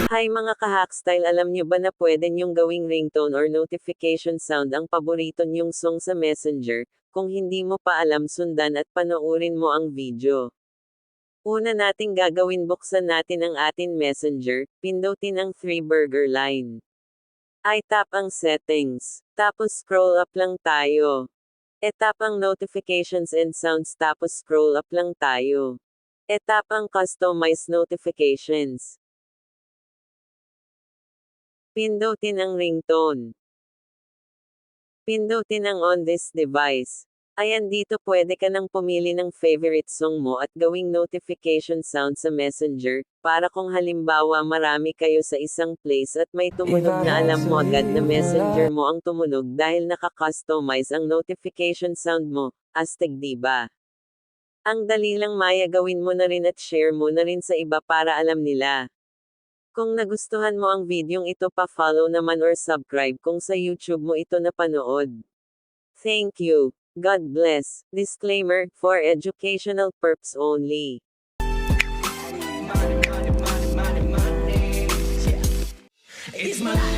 Hi mga ka-Hackstyle, alam nyo ba na pwede nyong gawing ringtone or notification sound ang paborito nyong song sa Messenger? Kung hindi mo pa alam, sundan at panoorin mo ang video. Una nating gagawin, buksan natin ang atin Messenger, pindutin ang three-burger line. I-tap ang settings. Tapos scroll up lang tayo. E-tap ang notifications and sounds, tapos scroll up lang tayo. E-tap ang customize notifications. Pindutin ang ringtone. Pindutin ang on this device. Ayan, dito pwede ka nang pumili ng favorite song mo at gawing notification sound sa Messenger, para kung halimbawa marami kayo sa isang place at may tumunog na alam mo agad na Messenger mo ang tumunog dahil naka-customize ang notification sound mo. Astig, diba? Ang dali lang, Maya, gawin mo na rin at share mo na rin sa iba para alam nila. Kung nagustuhan mo ang videong ito, pa-follow naman or subscribe kung sa YouTube mo ito napanood. Thank you. God bless. Disclaimer, for educational purpose only. It's my